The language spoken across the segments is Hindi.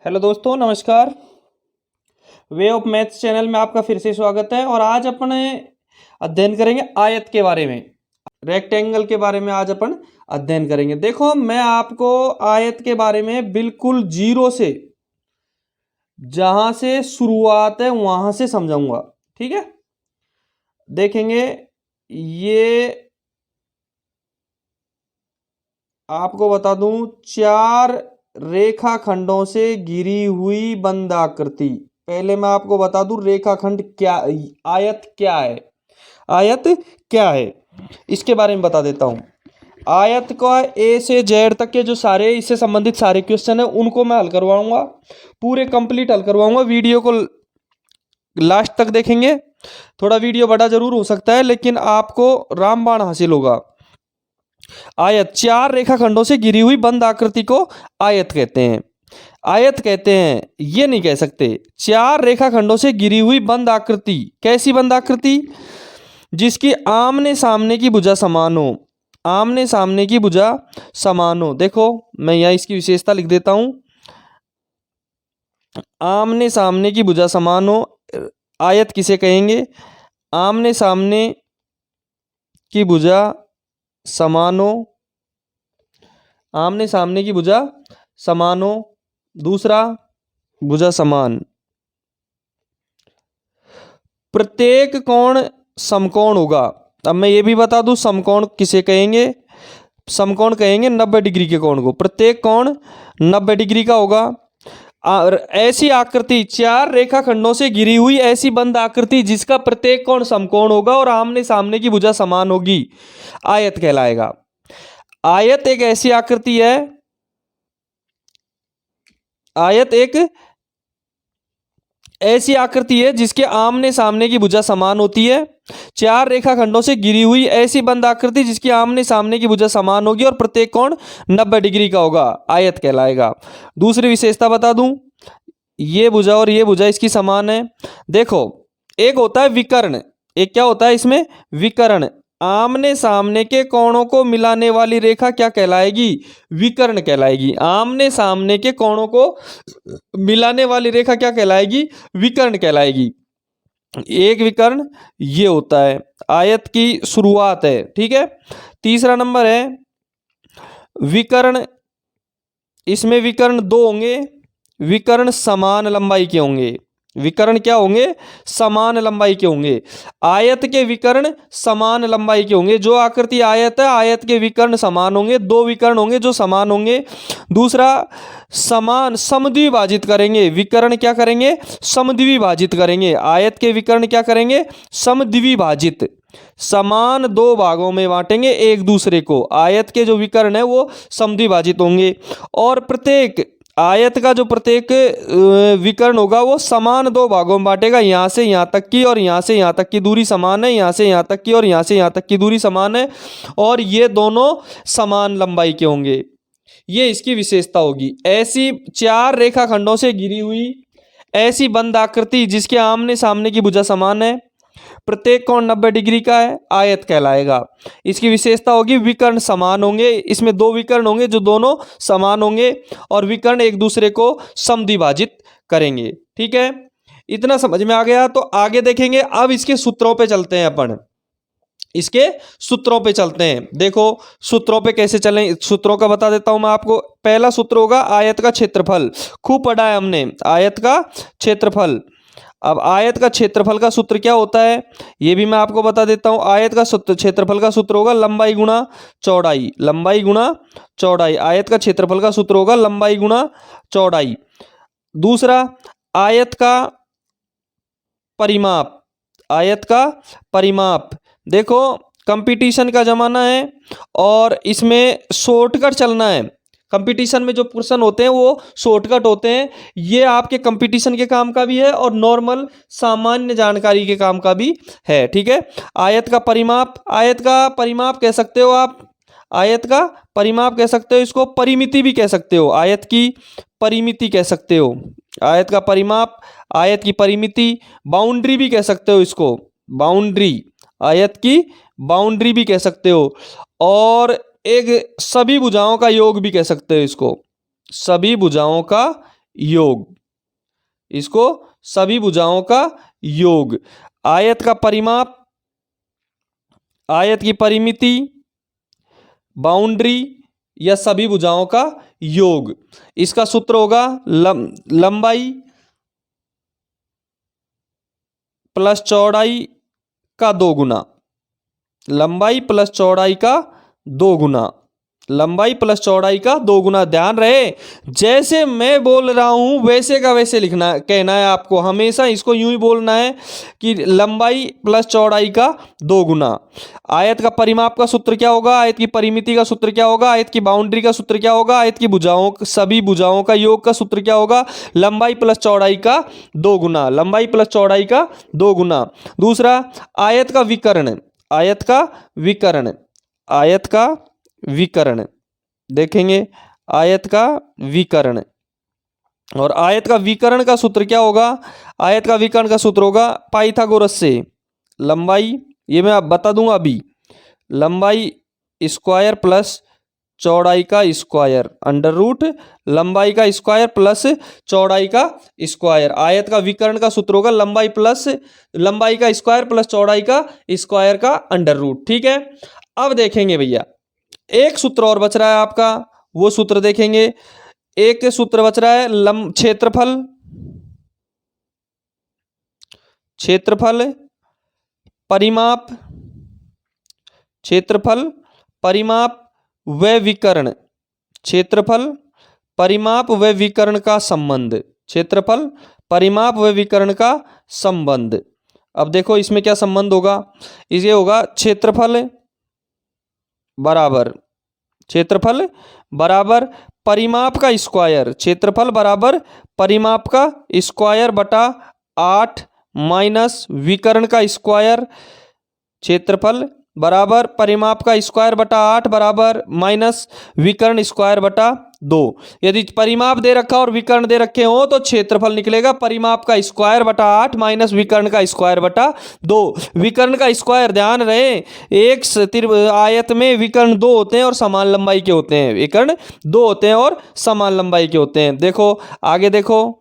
हेलो दोस्तों, नमस्कार। वे ऑफ मैथ्स चैनल में आपका फिर से स्वागत है। और आज अपने अध्ययन करेंगे आयत के बारे में, रेक्टेंगल के बारे में आज अपन अध्ययन करेंगे। देखो, मैं आपको आयत के बारे में बिल्कुल जीरो से, जहां से शुरुआत है वहां से समझाऊंगा। ठीक है, देखेंगे। ये आपको बता दूं, 4 रेखाखंडों से घिरी हुई बंद आकृति। पहले मैं आपको बता दूं रेखाखंड क्या, आयत क्या है। आयत क्या है इसके बारे में बता देता हूं। आयत का ए से जेड तक के जो सारे इससे संबंधित सारे क्वेश्चन है उनको मैं हल करवाऊंगा, पूरे कंप्लीट हल करवाऊंगा। वीडियो को लास्ट तक देखेंगे। थोड़ा वीडियो बड़ा जरूर हो सकता है, लेकिन आपको रामबाण हासिल होगा। आयत 4 रेखाखंडों से घिरी हुई बंद आकृति को आयत कहते हैं। आयत कहते हैं, ये नहीं कह सकते। 4 रेखाखंडों से घिरी हुई बंद आकृति। कैसी बंद आकृति? जिसकी आमने सामने की भुजा समान हो। आमने सामने की भुजा समान हो। देखो, मैं यहां इसकी विशेषता लिख देता हूं। आमने सामने की भुजा समान हो, आयत किसे कहेंगे? आमने सामने की भुजा समान हो। आमने सामने की भुजा समान हो। दूसरा, भुजा समान। प्रत्येक कोण समकोण होगा। अब मैं ये भी बता दूं, समकोण किसे कहेंगे? समकोण कहेंगे 90 डिग्री के कोण को। प्रत्येक कोण 90 डिग्री का होगा। और ऐसी आकृति, 4 रेखाखंडों से घिरी हुई ऐसी बंद आकृति जिसका प्रत्येक कोण समकोण होगा और आमने सामने की भुजा समान होगी, आयत कहलाएगा। आयत एक ऐसी आकृति है, आयत एक ऐसी आकृति है जिसके आमने सामने की भुजा समान होती है। 4 रेखाखंडों से घिरी हुई ऐसी बंद आकृति जिसकी आमने सामने की भुजा समान होगी और प्रत्येक कोण 90 डिग्री का होगा, आयत कहलाएगा। दूसरी विशेषता बता दूं, ये भुजा और ये भुजा इसकी समान है। देखो, एक होता है विकर्ण। एक क्या होता है इसमें? विकर्ण। आमने सामने के कोणों को मिलाने वाली रेखा क्या कहलाएगी? विकर्ण कहलाएगी। आमने सामने के कोणों को मिलाने वाली रेखा क्या कहलाएगी? विकर्ण कहलाएगी। एक विकर्ण ये होता है, आयत की शुरुआत है। ठीक है। तीसरा नंबर है विकर्ण। इसमें विकर्ण 2 होंगे। विकर्ण समान लंबाई के होंगे। विकर्ण क्या होंगे? समान लंबाई के होंगे। आयत के विकर्ण समान लंबाई के होंगे। जो आकृति आयत है, आयत के विकर्ण समान होंगे। 2 विकर्ण होंगे जो समान होंगे। दूसरा, समान समद्विभाजित करेंगे। विकर्ण क्या करेंगे? समद्विभाजित करेंगे। आयत के विकर्ण क्या करेंगे? समद्विभाजित। समान 2 भागों में बांटेंगे एक दूसरे को। आयत के जो विकर्ण है वो समद्विभाजित होंगे। और प्रत्येक आयत का जो प्रत्येक विकर्ण होगा वो समान 2 भागों में बांटेगा। यहाँ से यहाँ तक की और यहाँ से यहाँ तक की दूरी समान है। यहाँ से यहाँ तक की और यहाँ से यहाँ तक की दूरी समान है। और ये दोनों समान लंबाई के होंगे। ये इसकी विशेषता होगी। ऐसी 4 रेखाखंडों से घिरी हुई ऐसी बंद आकृति जिसके आमने सामने की भुजा समान है, प्रत्येक कोण 90 डिग्री का है, आयत कहलाएगा। इसकी विशेषता होगी विकर्ण समान होंगे। इसमें 2 विकर्ण होंगे जो दोनों समान होंगे और विकर्ण एक दूसरे को समद्विभाजित करेंगे। ठीक है, इतना समझ में आ गया। तो आगे देखेंगे। अब इसके सूत्रों पे चलते हैं अपन। इसके सूत्रों पे चलते हैं। देखो, सूत्रों पे कैसे चलें, सूत्रों का बता देता हूं मैं आपको। पहला सूत्र होगा आयत का क्षेत्रफल। खूब पढ़ा है हमने, आयत का क्षेत्रफल। अब आयत का क्षेत्रफल का सूत्र क्या होता है ये भी मैं आपको बता देता हूं। आयत का सूत्र, क्षेत्रफल का सूत्र होगा लंबाई गुणा चौड़ाई। लंबाई गुणा चौड़ाई। आयत का क्षेत्रफल का सूत्र होगा लंबाई गुणा चौड़ाई। दूसरा, आयत का परिमाप। आयत का परिमाप। देखो, कंपटीशन का जमाना है और इसमें शॉर्टकट चलना है। कंपटीशन में जो प्रश्न होते हैं वो शॉर्टकट होते हैं। ये आपके कंपटीशन के काम का भी है और नॉर्मल सामान्य जानकारी के काम का भी है। ठीक है। आयत का परिमाप। आयत का परिमाप कह सकते हो आप। आयत का परिमाप कह सकते हो, इसको परिमिति भी कह सकते हो। आयत की परिमिति कह सकते हो। आयत का परिमाप, आयत की परिमिति। बाउंड्री भी कह सकते हो इसको, बाउंड्री। आयत की बाउंड्री भी कह सकते हो। और एक सभी भुजाओं का योग भी कह सकते हो इसको। सभी भुजाओं का योग, इसको सभी भुजाओं का योग। आयत का परिमाप, आयत की परिमिति, बाउंड्री या सभी भुजाओं का योग। इसका सूत्र होगा लंबाई प्लस चौड़ाई का 2 गुना, लंबाई प्लस चौड़ाई का 2 गुना, लंबाई प्लस चौड़ाई का 2 गुना। ध्यान रहे, जैसे मैं बोल रहा हूं वैसे का वैसे लिखना, कहना है आपको, हमेशा इसको यूं ही बोलना है कि लंबाई प्लस चौड़ाई का 2 गुना। आयत का परिमाप का सूत्र क्या होगा, आयत की परिमिति का सूत्र क्या होगा, आयत की बाउंड्री का सूत्र क्या होगा, आयत की भुजाओं, सभी भुजाओं का योग का सूत्र क्या होगा, लंबाई प्लस चौड़ाई का 2 गुना, लंबाई प्लस चौड़ाई का 2 गुना। दूसरा, आयत का विकर्ण, आयत का विकर्ण, आयत का विकर्ण देखेंगे, आयत का विकर्ण। और आयत का विकर्ण का सूत्र क्या होगा, आयत का विकर्ण का सूत्र होगा पाइथागोरस से, लंबाई, ये मैं आप बता दूंगा अभी, लंबाई स्क्वायर प्लस चौड़ाई का स्क्वायर, अंडर रूट लंबाई का स्क्वायर प्लस चौड़ाई का स्क्वायर। आयत का विकर्ण का सूत्र होगा लंबाई प्लस लंबाई का स्क्वायर प्लस चौड़ाई का स्क्वायर का अंडर रूट। ठीक है, अब देखेंगे भैया एक सूत्र और बच रहा है आपका, वो सूत्र देखेंगे। एक सूत्र बच रहा है क्षेत्रफल, क्षेत्रफल परिमाप, क्षेत्रफल परिमाप व विकर्ण, क्षेत्रफल परिमाप व विकर्ण का संबंध, क्षेत्रफल परिमाप व विकर्ण का संबंध। अब देखो इसमें क्या संबंध होगा, इसे होगा क्षेत्रफल बराबर, क्षेत्रफल बराबर परिमाप का स्क्वायर, क्षेत्रफल बराबर परिमाप का स्क्वायर बटा 8 माइनस विकर्ण का स्क्वायर, क्षेत्रफल बराबर परिमाप का स्क्वायर बटा 8 बराबर माइनस विकर्ण स्क्वायर बटा 2। यदि परिमाप दे रखा और विकर्ण दे रखे हो तो क्षेत्रफल निकलेगा परिमाप का स्क्वायर बटा 8 माइनस विकर्ण का स्क्वायर बटा 2। विकर्ण का स्क्वायर, ध्यान रहे, एक आयत में विकर्ण 2 होते हैं और समान लंबाई के होते हैं, विकर्ण 2 होते हैं और समान लंबाई के होते हैं। देखो आगे देखो,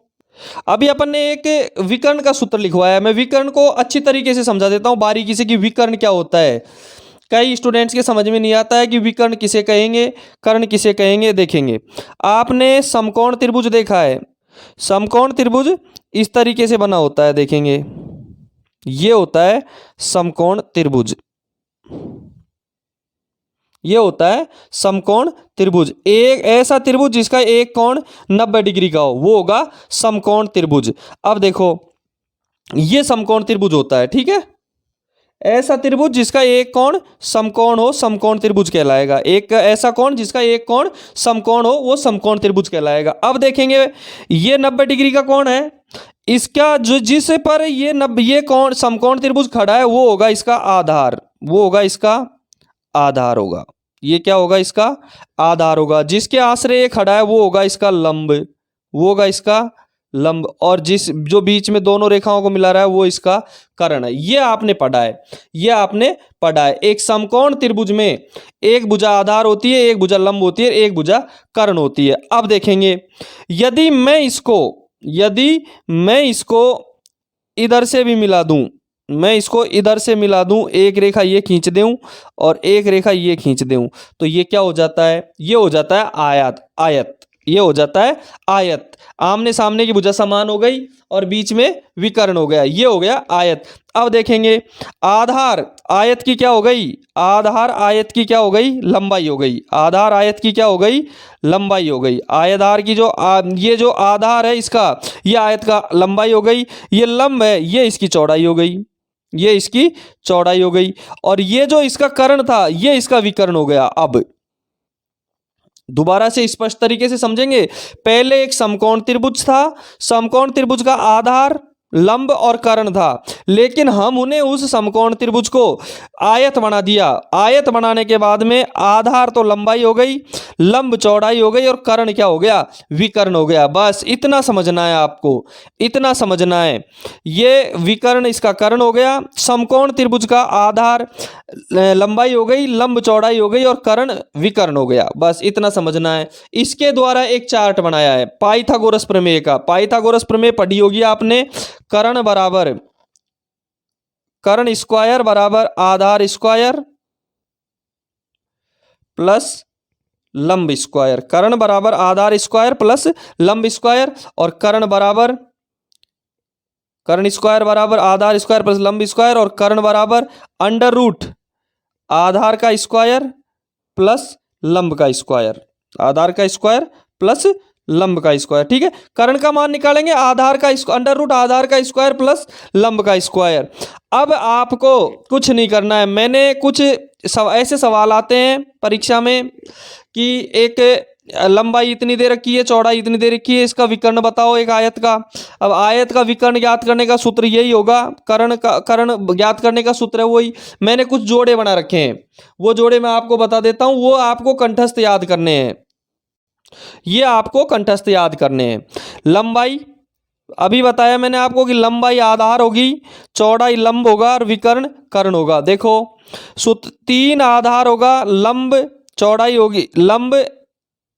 अभी अपन ने एक विकर्ण का सूत्र लिखवाया है, मैं विकर्ण को अच्छी तरीके से समझा देता हूं बारीकी से कि विकर्ण क्या होता है। कई स्टूडेंट्स के समझ में नहीं आता है कि विकर्ण किसे कहेंगे, कर्ण किसे कहेंगे। देखेंगे, आपने समकोण त्रिभुज देखा है, समकोण त्रिभुज इस तरीके से बना होता है, देखेंगे ये होता है समकोण त्रिभुज, ये होता है समकोण त्रिभुज। एक ऐसा त्रिभुज जिसका एक कोण 90 डिग्री का हो वो होगा समकोण त्रिभुज। अब देखो ये समकोण त्रिभुज होता है, ठीक है, ऐसा त्रिभुज जिसका एक कोण समकोण हो समकोण त्रिभुज कहलाएगा, एक ऐसा कोण जिसका एक कोण समकोण हो वो समकोण त्रिभुज कहलाएगा। अब देखेंगे ये 90 डिग्री का कोण है, इसका जो जिस पर ये कोण समकोण त्रिभुज खड़ा है वो होगा इसका आधार, वो होगा इसका आधार होगा, ये क्या होगा इसका आधार होगा। जिसके आश्रय ये खड़ा है वो होगा इसका लंब, वो होगा इसका लंब, और जिस जो बीच में दोनों रेखाओं को मिला रहा है वो इसका कर्ण है। ये आपने पढ़ा है, ये आपने पढ़ा है। एक समकोण त्रिभुज में एक भुजा आधार होती है, एक भुजा लंब होती है, एक भुजा कर्ण होती है। अब देखेंगे यदि मैं इसको इधर से भी मिला दूं, मैं इसको इधर से मिला दूं, एक रेखा ये खींच दूं और एक रेखा ये खींच दूं, तो ये क्या हो जाता है, ये हो जाता है आयत, ये हो जाता है आयत। आमने सामने की भुजा समान हो गई और बीच में विकर्ण हो गया, ये हो गया आयत। अब देखेंगे आधार आयत की क्या हो गई, आधार आयत की क्या हो गई, लंबाई हो गई, आधार आयत की क्या हो गई, लंबाई हो गई। आयताकार की ये जो आधार है इसका, ये आयत का लंबाई हो गई, ये लंब है ये इसकी चौड़ाई हो गई, ये इसकी चौड़ाई हो गई, और ये जो इसका कर्ण था ये इसका विकर्ण हो गया। अब दोबारा से स्पष्ट तरीके से समझेंगे, पहले एक समकोण त्रिभुज था, समकोण त्रिभुज का आधार लंब और कर्ण था, लेकिन हम उन्हें उस समकोण त्रिभुज को आयत बना दिया। आयत बनाने के बाद में आधार तो लंबाई हो गई, लंब चौड़ाई हो गई, और कर्ण क्या हो गया, विकर्ण हो गया। बस इतना समझना है आपको, इतना समझना है। ये विकर्ण इसका कर्ण हो गया, समकोण त्रिभुज का आधार लंबाई हो गई, लंब चौड़ाई हो गई, और कर्ण विकर्ण हो गया। बस इतना समझना है। इसके द्वारा एक चार्ट बनाया है पाइथागोरस प्रमेय का। पाइथागोरस प्रमेय पढ़ी होगी आपने। कर्ण बराबर कर्ण स्क्वायर बराबर आधार स्क्वायर प्लस लंब स्क्वायर। कर्ण बराबर आधार स्क्वायर प्लस लंब स्क्वायर, और कर्ण स्क्वायर बराबर आधार स्क्वायर प्लस लंब स्क्वायर, और कर्ण बराबर अंडर रूट आधार का स्क्वायर प्लस लंब का स्क्वायर। आधार का स्क्वायर प्लस लंब का स्क्वायर। ठीक है, कर्ण का मान निकालेंगे आधार का अंडर रूट आधार का स्क्वायर प्लस लंब का स्क्वायर। अब आपको कुछ नहीं करना है। मैंने कुछ ऐसे सवाल आते हैं परीक्षा में कि एक लंबाई इतनी दे रखी है, चौड़ाई इतनी दे रखी है, इसका विकर्ण बताओ एक आयत का। अब आयत का विकर्ण ज्ञात करने का सूत्र यही होगा, कर्ण ज्ञात करने का सूत्र है वही। मैंने कुछ जोड़े बना रखे हैं, वो जोड़े मैं आपको बता देता हूं, वो आपको कंठस्थ याद करने हैं। ये आपको कंठस्थ याद करने हैं। लंबाई अभी बताया मैंने आपको कि लंबाई आधार होगी, चौड़ाई लंब होगा, और विकर्ण कर्ण होगा। देखो सूत्र 3 आधार होगा, लंब चौड़ाई होगी, लंब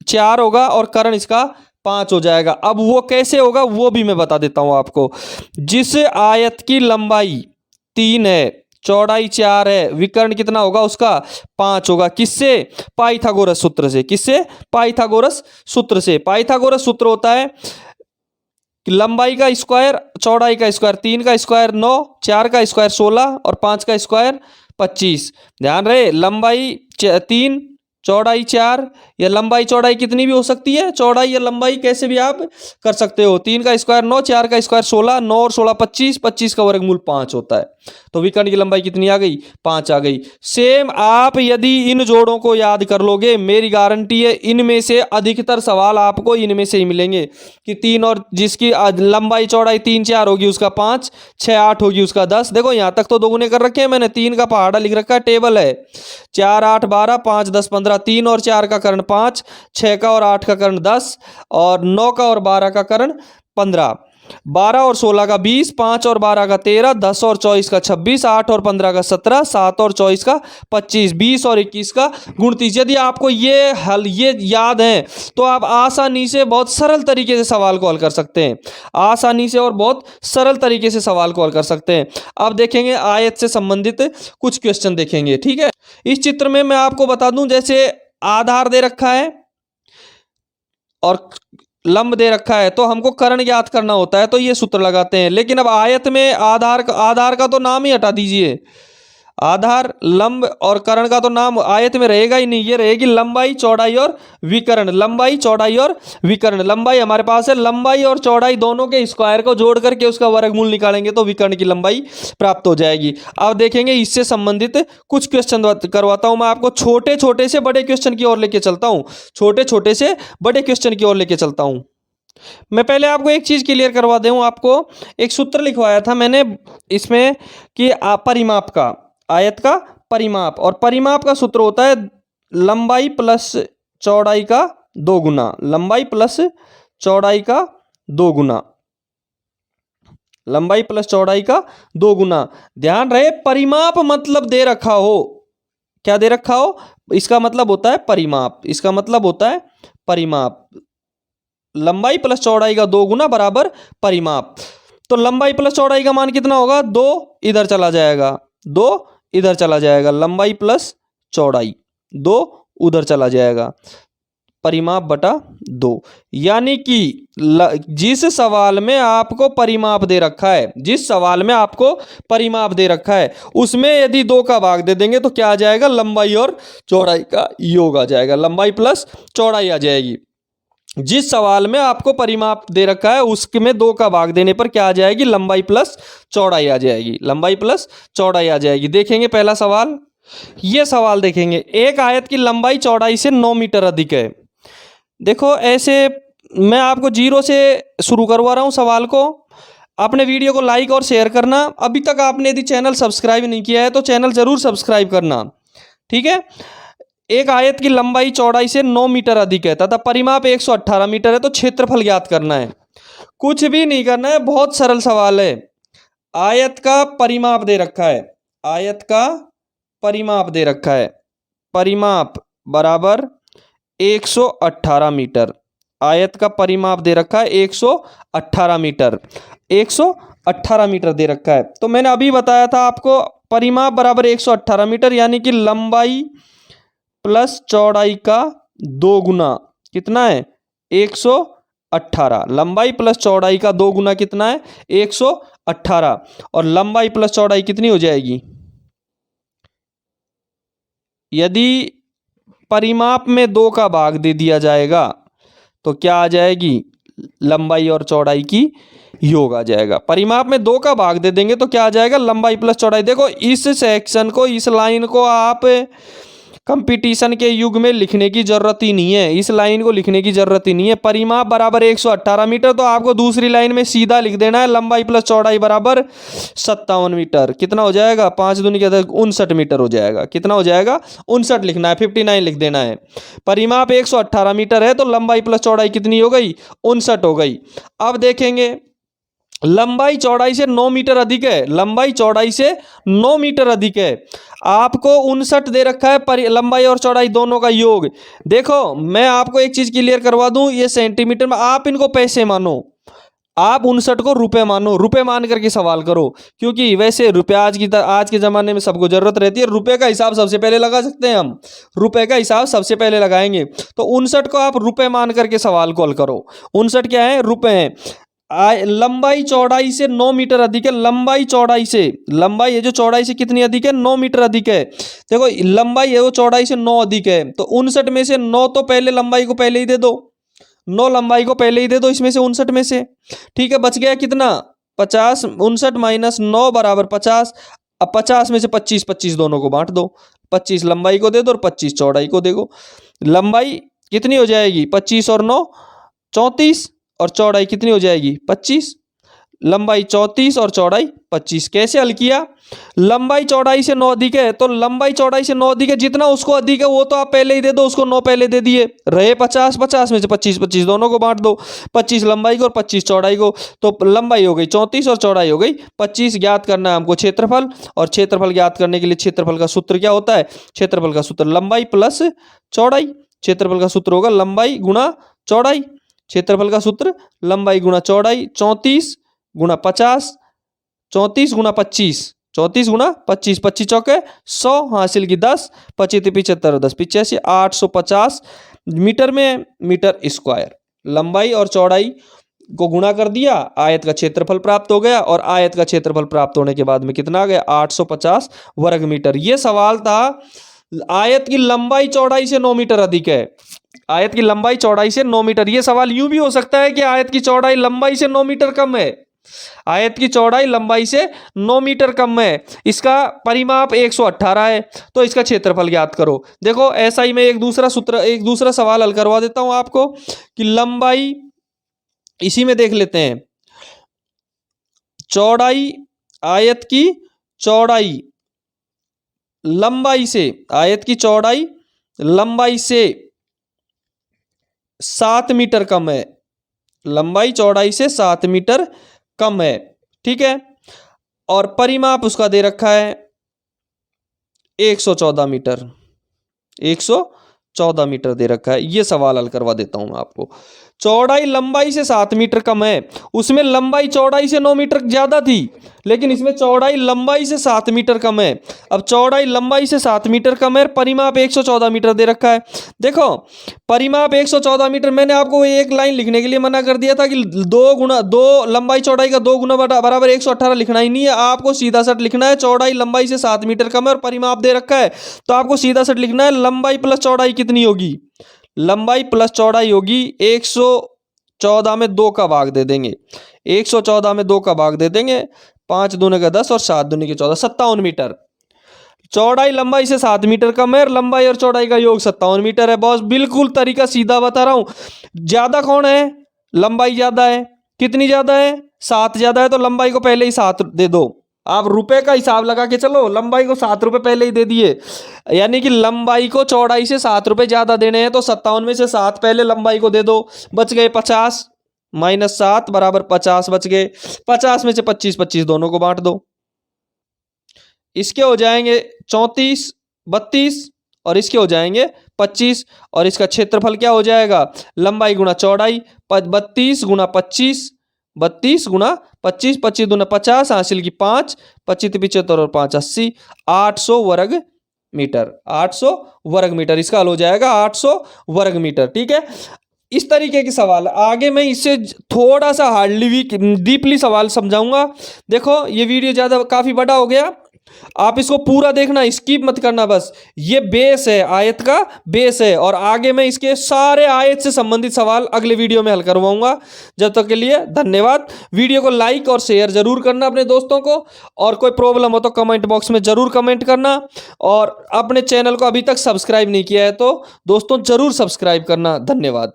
4 होगा, और कर्ण इसका 5 हो जाएगा। अब वो कैसे होगा वो भी मैं बता देता हूं आपको। जिस आयत की लंबाई 3 है, चौड़ाई 4 है, विकर्ण कितना होगा उसका 5 होगा। किससे? पाइथागोरस सूत्र से। किससे? पाइथागोरस सूत्र से। पाइथागोरस सूत्र होता है लंबाई का स्क्वायर चौड़ाई का स्क्वायर, 3 का स्क्वायर 9, 4 का स्क्वायर 16, और 5 का स्क्वायर 25। ध्यान रहे, लंबाई 3 चौड़ाई 4, या लंबाई चौड़ाई कितनी भी हो सकती है, चौड़ाई या लंबाई कैसे भी आप कर सकते हो। 3 का स्क्वायर 9, 4 का स्क्वायर 16, 9 और 16 25, 25 का वर्गमूल 5 होता है। तो विकर्ण की लंबाई कितनी आ गई? 5 आ गई। सेम आप यदि इन जोड़ों को याद कर लोगे, मेरी गारंटी है इनमें से अधिकतर सवाल आपको इनमें से ही मिलेंगे कि 3 और जिसकी लंबाई चौड़ाई 3 4 होगी उसका 5, 6 8 होगी उसका 10। देखो यहां तक तो दोगुने कर रखे हैं मैंने। 3 का पहाड़ा लिख रखा है, टेबल है। 4 8 12, 5 10 15, 3 और 4 का कर्ण 5, 6 का और 8 का कर्ण 10, और 9 का और 12 का कर्ण 15, 12 और 16 का 20, 5 और 12 का 13, 10 और 24 का 26, 8 और 15 का 17, 7 और 24 का 25, 20 और 21 का 29। यदि आपको ये याद है तो आप आसानी से बहुत सरल तरीके से सवाल को हल कर सकते हैं। आसानी से और बहुत सरल तरीके से सवाल को हल कर सकते हैं। अब देखेंगे आयत से संबंधित कुछ क्वेश्चन देखेंगे। ठीक है, इस चित्र में मैं आपको बता दूं, जैसे आधार दे रखा है और लंब दे रखा है, तो हमको कर्ण ज्ञात करना होता है, तो ये सूत्र लगाते हैं। लेकिन अब आयत में आधार का तो नाम ही हटा दीजिए। आधार लंब और कर्ण का तो नाम आयत में रहेगा ही नहीं। ये रहेगी लंबाई चौड़ाई और विकर्ण। लंबाई चौड़ाई और विकर्ण। लंबाई हमारे पास है, लंबाई और चौड़ाई दोनों के स्क्वायर को जोड़ करके उसका वर्गमूल निकालेंगे तो विकर्ण की लंबाई प्राप्त हो जाएगी। अब देखेंगे इससे संबंधित कुछ क्वेश्चन करवाता हूं मैं आपको। छोटे छोटे से बड़े क्वेश्चन की ओर लेके चलता हूं, छोटे छोटे से बड़े क्वेश्चन की ओर लेके चलता हूं। मैं पहले आपको एक चीज क्लियर करवा दूं। आपको एक सूत्र लिखवाया था मैंने इसमें कि परिमाप का, आयत का परिमाप, और परिमाप का सूत्र होता है लंबाई प्लस चौड़ाई का 2 गुना। लंबाई प्लस चौड़ाई का 2 गुना। लंबाई प्लस चौड़ाई का 2 गुना। ध्यान रहे, परिमाप मतलब दे रखा हो। क्या दे रखा हो? इसका मतलब होता है परिमाप। इसका मतलब होता है परिमाप। लंबाई प्लस चौड़ाई का 2 गुना बराबर परिमाप। तो लंबाई प्लस चौड़ाई का मान कितना होगा? 2 इधर चला जाएगा, 2 इधर चला जाएगा। लंबाई प्लस चौड़ाई 2 उधर चला जाएगा, परिमाप बटा 2। यानी कि जिस सवाल में आपको परिमाप दे रखा है, जिस सवाल में आपको परिमाप दे रखा है, उसमें यदि 2 का भाग दे देंगे तो क्या आ जाएगा? लंबाई और चौड़ाई का योग आ जाएगा। लंबाई प्लस चौड़ाई आ जाएगी। जिस सवाल में आपको परिमाप दे रखा है उसमें 2 का भाग देने पर क्या आ जाएगी? लंबाई प्लस चौड़ाई आ जाएगी। लंबाई प्लस चौड़ाई आ जाएगी। देखेंगे पहला सवाल। ये सवाल देखेंगे, एक आयत की लंबाई चौड़ाई से 9 मीटर अधिक है। देखो ऐसे मैं आपको 0 से शुरू करवा रहा हूं सवाल को। अपने वीडियो को लाइक और शेयर करना। अभी तक आपने यदि चैनल सब्सक्राइब नहीं किया है तो चैनल जरूर सब्सक्राइब करना, ठीक है। एक आयत की लंबाई चौड़ाई से 9 मीटर अधिक है तथा परिमाप 118 मीटर है, तो क्षेत्रफल ज्ञात करना है। कुछ भी नहीं करना है, बहुत सरल सवाल है। आयत का परिमाप दे रखा है, आयत का परिमाप दे रखा है, परिमाप बराबर 118 मीटर। आयत का परिमाप दे रखा है 118 मीटर, 118 मीटर दे रखा है। तो मैंने अभी बताया था आपको परिमाप बराबर 118 मीटर, यानी कि लंबाई प्लस चौड़ाई का 2 गुना कितना है 118। लंबाई प्लस चौड़ाई का 2 गुना कितना है 118। और लंबाई प्लस चौड़ाई कितनी हो जाएगी, यदि परिमाप में 2 का भाग दे दिया जाएगा तो क्या आ जाएगी, लंबाई और चौड़ाई की योग आ जाएगा। परिमाप में 2 का भाग दे देंगे तो क्या आ जाएगा, लंबाई प्लस चौड़ाई। देखो इस सेक्शन को, इस लाइन को आप कंपटीशन के युग में लिखने की जरूरत ही नहीं है, इस लाइन को लिखने की जरूरत ही नहीं है। परिमाप बराबर 118 मीटर, तो आपको दूसरी लाइन में सीधा लिख देना है लंबाई प्लस चौड़ाई बराबर 57 मीटर। कितना हो जाएगा, 5 दूनी के 59 मीटर हो जाएगा। कितना हो जाएगा, 59 लिखना है, 59 लिख देना है। परिमाप 118 मीटर है तो लंबाई प्लस चौड़ाई कितनी हो गई, 59 हो गई। अब देखेंगे लंबाई चौड़ाई से 9 मीटर अधिक है, लंबाई चौड़ाई से 9 मीटर अधिक है। आपको 59 दे रखा है, लंबाई और चौड़ाई दोनों का योग। देखो मैं आपको एक चीज क्लियर करवा दूं, ये सेंटीमीटर में, आप इनको पैसे मानो, आप 59 को रुपए मानो, रुपए मान करके सवाल करो। क्योंकि वैसे रुपया आज के ज़माने में सबको ज़रूरत रहती है, रुपए का हिसाब सबसे पहले लगा सकते हैं हम, रुपए का हिसाब सबसे पहले लगाएंगे। तो 59 को आप रुपए मान करके सवाल कॉल करो। 59 क्या है, रुपए हैं। लंबाई चौड़ाई से 9 मीटर अधिक है, लंबाई चौड़ाई से, लंबाई है जो चौड़ाई से कितनी अधिक है, 9 मीटर अधिक है। देखो लंबाई है वो चौड़ाई से 9 अधिक है, तो 59 में से 9 तो पहले लंबाई को पहले ही दे दो, 9 लंबाई को पहले ही दे दो इसमें से 59 में से, ठीक है। बच गया कितना, 50, 59 माइनस 9 बराबर 50। अब 50 में से 25 25 दोनों को बांट दो, 25 लंबाई को दे दो और 25 चौड़ाई को दे दो। लंबाई कितनी हो जाएगी, 25 और 9 34, और चौड़ाई कितनी हो जाएगी 25। लंबाई 34 और चौड़ाई 25। कैसे हल किया, लंबाई चौड़ाई से 9 अधिक है तो लंबाई चौड़ाई से 9 अधिक है, जितना उसको अधिक है वो तो आप पहले ही दे दो, उसको 9 पहले दे दिए, रहे 50, 50 में से 25 25 दोनों को बांट दो, 25 लंबाई को और 25 चौड़ाई को। तो लंबाई हो गई 34 और चौड़ाई हो गई 25। ज्ञात करना है हमको क्षेत्रफल, और क्षेत्रफल ज्ञात करने के लिए क्षेत्रफल का सूत्र क्या होता है, क्षेत्रफल का सूत्र लंबाई प्लस चौड़ाई। क्षेत्रफल का सूत्र होगा लंबाई गुणा चौड़ाई, क्षेत्रफल का सूत्र लंबाई गुणा चौड़ाई। 34 गुणा 50, 34 गुणा 25, 34 गुणा 25, 25 चौके 100, हासिल की 10, 25 75 10 85, 850 मीटर में मीटर स्क्वायर। लंबाई और चौड़ाई को गुणा कर दिया, आयत का क्षेत्रफल प्राप्त हो गया, और आयत का क्षेत्रफल प्राप्त होने के बाद में कितना आ गया, 850 वर्ग मीटर। ये सवाल था, आयत की लंबाई चौड़ाई से 9 मीटर अधिक है, आयत की लंबाई चौड़ाई से 9 मीटर। यह सवाल यूं भी हो सकता है कि आयत की चौड़ाई लंबाई से 9 मीटर कम है, आयत की चौड़ाई लंबाई से 9 मीटर कम है, इसका परिमाप 118 है, तो इसका क्षेत्रफल ज्ञात करो। देखो ऐसा ही मैं एक दूसरा सवाल हल करवा देता हूं आपको कि लंबाई, इसी में देख लेते हैं, चौड़ाई, आयत की चौड़ाई लंबाई से, आयत की चौड़ाई लंबाई से 7 मीटर कम है, लंबाई चौड़ाई से 7 मीटर कम है, ठीक है। और परिमाप उसका दे रखा है 114 मीटर, 114 मीटर दे रखा है। ये सवाल हल करवा देता हूं मैं आपको। चौड़ाई लंबाई से 7 मीटर कम है, उसमें लंबाई चौड़ाई से 9 मीटर ज्यादा थी, लेकिन इसमें चौड़ाई लंबाई से 7 मीटर कम है। अब चौड़ाई लंबाई से 7 मीटर कम है, परिमाप 114 मीटर दे रखा है। देखो परिमाप 114 मीटर, मैंने आपको एक लाइन लिखने के लिए मना कर दिया था कि 2 लंबाई चौड़ाई का 2 गुना बराबर 118 लिखना ही नहीं है, आपको सीधा सट लिखना है चौड़ाई लंबाई से 7 मीटर कम है और परिमाप दे रखा है, तो आपको सीधा सट लिखना है लंबाई प्लस चौड़ाई कितनी होगी, लंबाई प्लस चौड़ाई होगी 114 में 2 का भाग दे देंगे, 114 में 2 का भाग दे देंगे, 5 दूने का 10 और 7 दूने के 14, 57 मीटर। चौड़ाई लंबाई से 7 मीटर कम है, लंबाई और चौड़ाई का योग 57 मीटर है। बॉस बिल्कुल तरीका सीधा बता रहा हूं। ज्यादा कौन है, लंबाई ज्यादा है, कितनी ज्यादा है, 7 ज्यादा है, तो लंबाई को पहले ही 7 दे दो। आप रुपए का हिसाब लगा के चलो, लंबाई को 7 रुपए पहले ही दे दिए, यानी कि लंबाई को चौड़ाई से 7 रुपए ज्यादा देने हैं, तो 57 में से 7 पहले लंबाई को दे दो, बच गए 50 माइनस 7 बराबर 50 बच गए। 50 में से 25 25 दोनों को बांट दो, इसके हो जाएंगे 34 32 और इसके हो जाएंगे 25, और इसका क्षेत्रफल क्या हो जाएगा, लंबाई गुना चौड़ाई, 32 गुना 25, 32 गुना 25, 25 दूना 50, हासिल की 5, 25 75 और 5 80, 800 वर्ग मीटर, 800 वर्ग मीटर इसका हल हो जाएगा 800 वर्ग मीटर। ठीक है, इस तरीके के सवाल आगे मैं इससे थोड़ा सा हार्डली डीपली सवाल समझाऊंगा। देखो ये वीडियो ज़्यादा काफ़ी बड़ा हो गया, आप इसको पूरा देखना, स्किप मत करना, बस ये बेस है, आयत का बेस है, और आगे मैं इसके सारे आयत से संबंधित सवाल अगले वीडियो में हल करवाऊंगा। जब तक के लिए धन्यवाद। वीडियो को लाइक और शेयर जरूर करना अपने दोस्तों को, और कोई प्रॉब्लम हो तो कमेंट बॉक्स में जरूर कमेंट करना, और अपने चैनल को अभी तक सब्सक्राइब नहीं किया है तो दोस्तों जरूर सब्सक्राइब करना। धन्यवाद।